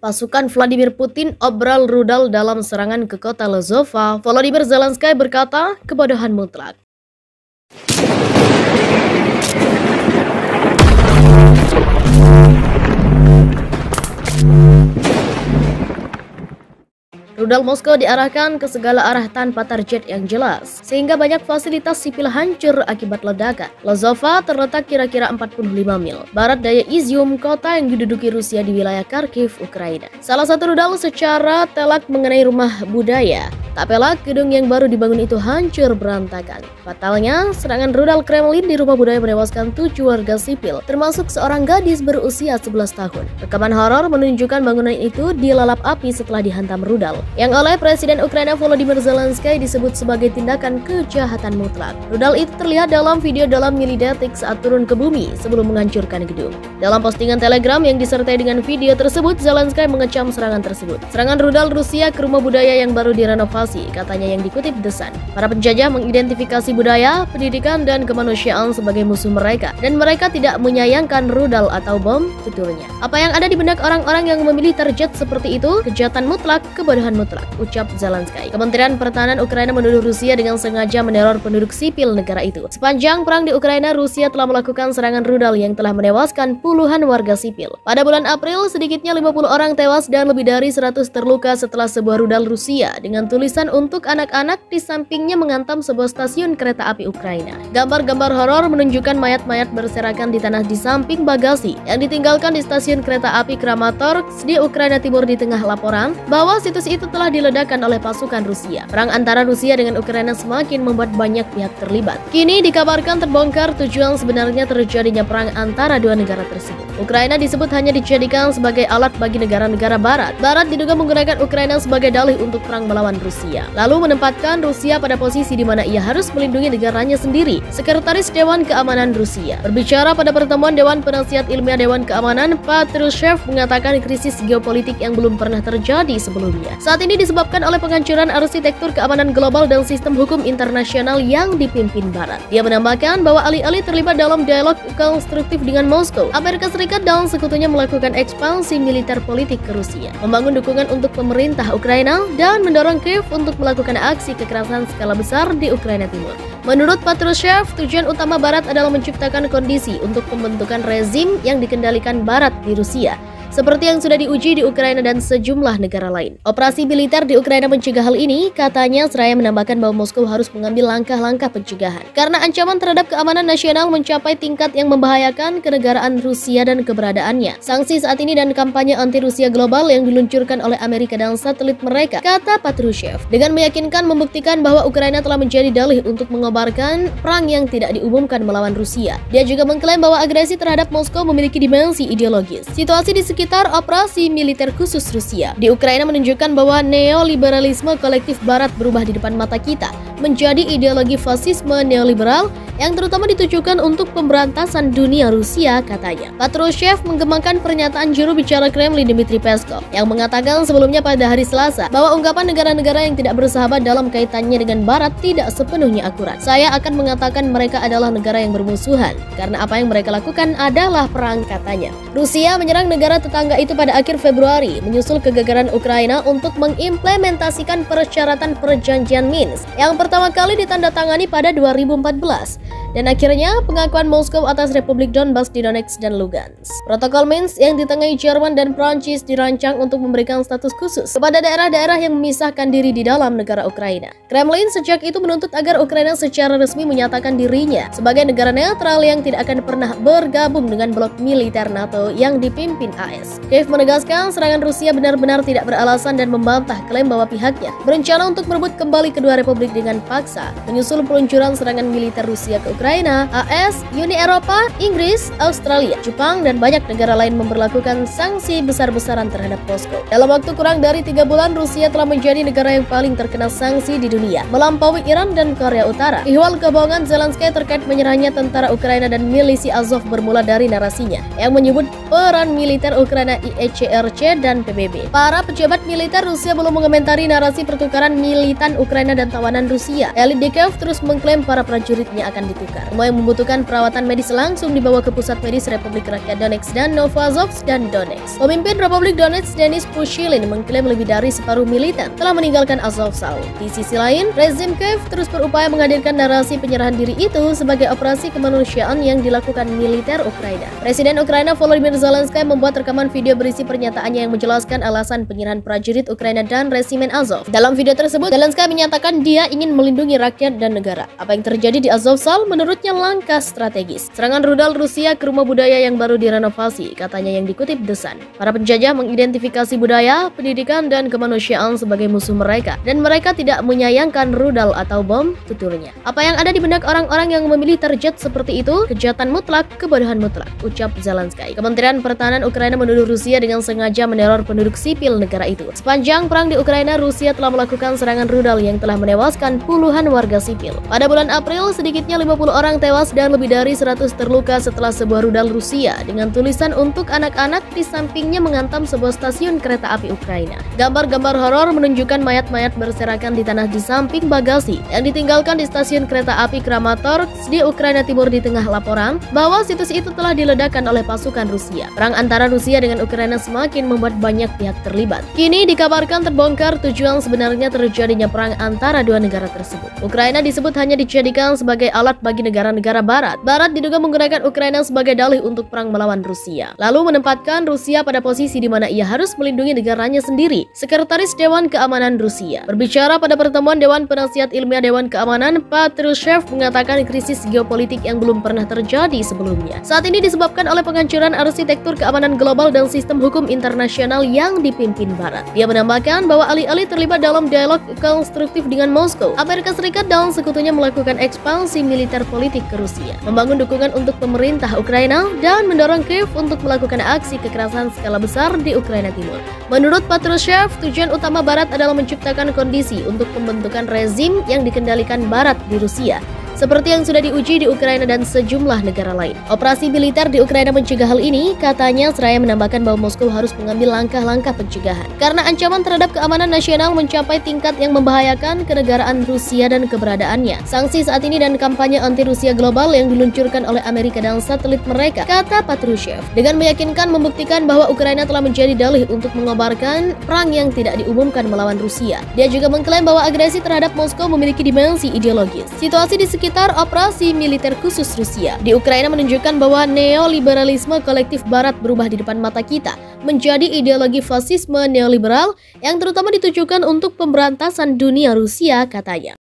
Pasukan Vladimir Putin obral rudal dalam serangan ke kota Lozova. Volodymyr Zelensky berkata, kebodohan mutlak. Rudal Moskow diarahkan ke segala arah tanpa target yang jelas, sehingga banyak fasilitas sipil hancur akibat ledakan. Lozova terletak kira-kira 45 mil barat daya Izium, kota yang diduduki Rusia di wilayah Kharkiv, Ukraina. Salah satu rudal secara telak mengenai rumah budaya. Tak pelak, gedung yang baru dibangun itu hancur berantakan. Fatalnya, serangan rudal Kremlin di rumah budaya menewaskan 7 warga sipil, termasuk seorang gadis berusia 11 tahun. Rekaman horor menunjukkan bangunan itu dilalap api setelah dihantam rudal, yang oleh Presiden Ukraina Volodymyr Zelensky disebut sebagai tindakan kejahatan mutlak. Rudal itu terlihat dalam video dalam milidetik saat turun ke bumi sebelum menghancurkan gedung. Dalam postingan Telegram yang disertai dengan video tersebut, Zelensky mengecam serangan tersebut. Serangan rudal Rusia ke rumah budaya yang baru direnovasi, katanya yang dikutip The Sun. Para penjajah mengidentifikasi budaya, pendidikan, dan kemanusiaan sebagai musuh mereka, dan mereka tidak menyayangkan rudal atau bom, tuturnya. Apa yang ada di benak orang-orang yang memilih target seperti itu? Kejahatan mutlak, kebodohan mutlak, ucap Zelensky. Kementerian Pertahanan Ukraina menuduh Rusia dengan sengaja meneror penduduk sipil negara itu. Sepanjang perang di Ukraina, Rusia telah melakukan serangan rudal yang telah menewaskan puluhan warga sipil. Pada bulan April, sedikitnya 50 orang tewas dan lebih dari 100 terluka setelah sebuah rudal Rusia dengan tulisan untuk anak-anak di sampingnya menghantam sebuah stasiun kereta api Ukraina. Gambar-gambar horor menunjukkan mayat-mayat berserakan di tanah di samping bagasi yang ditinggalkan di stasiun kereta api Kramatorsk di Ukraina Timur di tengah laporan bahwa situs itu telah diledakkan oleh pasukan Rusia. Perang antara Rusia dengan Ukraina semakin membuat banyak pihak terlibat. Kini dikabarkan terbongkar tujuan sebenarnya terjadinya perang antara dua negara tersebut. Ukraina disebut hanya dijadikan sebagai alat bagi negara-negara Barat. Barat diduga menggunakan Ukraina sebagai dalih untuk perang melawan Rusia, lalu menempatkan Rusia pada posisi di mana ia harus melindungi negaranya sendiri. Sekretaris Dewan Keamanan Rusia berbicara pada pertemuan Dewan Penasihat Ilmiah Dewan Keamanan, Patrushev mengatakan krisis geopolitik yang belum pernah terjadi sebelumnya saat ini disebabkan oleh penghancuran arsitektur keamanan global dan sistem hukum internasional yang dipimpin Barat. Dia menambahkan bahwa alih-alih terlibat dalam dialog konstruktif dengan Moskow, Amerika Serikat dan sekutunya melakukan ekspansi militer politik ke Rusia, membangun dukungan untuk pemerintah Ukraina, dan mendorong Kiev untuk melakukan aksi kekerasan skala besar di Ukraina Timur. Menurut Patrushev, tujuan utama Barat adalah menciptakan kondisi untuk pembentukan rezim yang dikendalikan Barat di Rusia, seperti yang sudah diuji di Ukraina dan sejumlah negara lain. Operasi militer di Ukraina mencegah hal ini, katanya, seraya menambahkan bahwa Moskow harus mengambil langkah-langkah pencegahan karena ancaman terhadap keamanan nasional mencapai tingkat yang membahayakan kenegaraan Rusia dan keberadaannya. Sanksi saat ini dan kampanye anti-Rusia global yang diluncurkan oleh Amerika dan satelit mereka, kata Patrushev, dengan meyakinkan membuktikan bahwa Ukraina telah menjadi dalih untuk mengobarkan perang yang tidak diumumkan melawan Rusia. Dia juga mengklaim bahwa agresi terhadap Moskow memiliki dimensi ideologis. Situasi di sekitar operasi militer khusus Rusia di Ukraina menunjukkan bahwa neoliberalisme kolektif Barat berubah di depan mata kita menjadi ideologi fasisme neoliberal yang terutama ditujukan untuk pemberantasan dunia Rusia, katanya. Patrushev menggembangkan pernyataan juru bicara Kremlin Dmitry Peskov yang mengatakan sebelumnya pada hari Selasa bahwa ungkapan negara-negara yang tidak bersahabat dalam kaitannya dengan Barat tidak sepenuhnya akurat. Saya akan mengatakan mereka adalah negara yang bermusuhan karena apa yang mereka lakukan adalah perang, katanya. Rusia menyerang negara tetangga itu pada akhir Februari menyusul kegagalan Ukraina untuk mengimplementasikan persyaratan perjanjian Minsk yang pertama kali ditandatangani pada 2014. Dan akhirnya pengakuan Moskow atas Republik Donbas di Donetsk dan Lugansk. Protokol Minsk yang ditengahi Jerman dan Prancis dirancang untuk memberikan status khusus kepada daerah-daerah yang memisahkan diri di dalam negara Ukraina. Kremlin sejak itu menuntut agar Ukraina secara resmi menyatakan dirinya sebagai negara netral yang tidak akan pernah bergabung dengan blok militer NATO yang dipimpin AS. Kiev menegaskan serangan Rusia benar-benar tidak beralasan dan membantah klaim bahwa pihaknya berencana untuk merebut kembali kedua republik dengan paksa menyusul peluncuran serangan militer Rusia ke Ukraina. AS, Uni Eropa, Inggris, Australia, Jepang, dan banyak negara lain memberlakukan sanksi besar-besaran terhadap Moskow. Dalam waktu kurang dari 3 bulan, Rusia telah menjadi negara yang paling terkena sanksi di dunia, melampaui Iran dan Korea Utara. Ihwal kebohongan Zelensky terkait menyerahnya tentara Ukraina dan milisi Azov bermula dari narasinya yang menyebut peran militer Ukraina IECRC dan PBB. Para pejabat militer Rusia belum mengomentari narasi pertukaran militan Ukraina dan tawanan Rusia. Elit di Kiev terus mengklaim para prajuritnya akan dituntut ditukar. Semua yang membutuhkan perawatan medis langsung dibawa ke pusat medis Republik Rakyat Donetsk dan Novazovsk dan Donetsk. Pemimpin Republik Donetsk Denis Pushilin mengklaim lebih dari separuh militan telah meninggalkan Azovstal. Di sisi lain, rezim Kiev terus berupaya menghadirkan narasi penyerahan diri itu sebagai operasi kemanusiaan yang dilakukan militer Ukraina. Presiden Ukraina Volodymyr Zelensky membuat rekaman video berisi pernyataannya yang menjelaskan alasan penyerahan prajurit Ukraina dan resimen Azov. Dalam video tersebut, Zelensky menyatakan dia ingin melindungi rakyat dan negara. Apa yang terjadi di Azovstal menurutnya langkah strategis. Serangan rudal Rusia ke rumah budaya yang baru direnovasi, katanya yang dikutip The Sun. Para penjajah mengidentifikasi budaya, pendidikan, dan kemanusiaan sebagai musuh mereka, dan mereka tidak menyayangkan rudal atau bom, tuturnya. Apa yang ada di benak orang-orang yang memilih target seperti itu? Kejahatan mutlak, kebodohan mutlak, ucap Zelensky. Kementerian Pertahanan Ukraina menuduh Rusia dengan sengaja meneror penduduk sipil negara itu. Sepanjang perang di Ukraina, Rusia telah melakukan serangan rudal yang telah menewaskan puluhan warga sipil. Pada bulan April, sedikitnya 50 orang tewas dan lebih dari 100 terluka setelah sebuah rudal Rusia dengan tulisan untuk anak-anak di sampingnya menghantam sebuah stasiun kereta api Ukraina. Gambar-gambar horor menunjukkan mayat-mayat berserakan di tanah di samping bagasi yang ditinggalkan di stasiun kereta api Kramatorsk di Ukraina Timur di tengah laporan bahwa situs itu telah diledakkan oleh pasukan Rusia. Perang antara Rusia dengan Ukraina semakin membuat banyak pihak terlibat. Kini dikabarkan terbongkar tujuan sebenarnya terjadinya perang antara dua negara tersebut. Ukraina disebut hanya dijadikan sebagai alat bagi negara-negara Barat. Barat diduga menggunakan Ukraina sebagai dalih untuk perang melawan Rusia, lalu menempatkan Rusia pada posisi di mana ia harus melindungi negaranya sendiri. Sekretaris Dewan Keamanan Rusia berbicara pada pertemuan Dewan Penasihat Ilmiah Dewan Keamanan, Patrushev mengatakan krisis geopolitik yang belum pernah terjadi sebelumnya saat ini disebabkan oleh penghancuran arsitektur keamanan global dan sistem hukum internasional yang dipimpin Barat. Dia menambahkan bahwa alih-alih terlibat dalam dialog konstruktif dengan Moskow, Amerika Serikat dan sekutunya melakukan ekspansi militer politik ke Rusia, membangun dukungan untuk pemerintah Ukraina, dan mendorong Kiev untuk melakukan aksi kekerasan skala besar di Ukraina Timur. Menurut Patrushev, tujuan utama Barat adalah menciptakan kondisi untuk pembentukan rezim yang dikendalikan Barat di Rusia, seperti yang sudah diuji di Ukraina dan sejumlah negara lain. Operasi militer di Ukraina mencegah hal ini, katanya, seraya menambahkan bahwa Moskow harus mengambil langkah-langkah pencegahan karena ancaman terhadap keamanan nasional mencapai tingkat yang membahayakan kenegaraan Rusia dan keberadaannya. Sanksi saat ini dan kampanye anti-Rusia global yang diluncurkan oleh Amerika dan satelit mereka, kata Patrushev, dengan meyakinkan membuktikan bahwa Ukraina telah menjadi dalih untuk mengobarkan perang yang tidak diumumkan melawan Rusia. Dia juga mengklaim bahwa agresi terhadap Moskow memiliki dimensi ideologis. Situasi di sekitar operasi militer khusus Rusia di Ukraina menunjukkan bahwa neoliberalisme kolektif Barat berubah di depan mata kita menjadi ideologi fasisme neoliberal yang terutama ditujukan untuk pemberantasan dunia Rusia, katanya.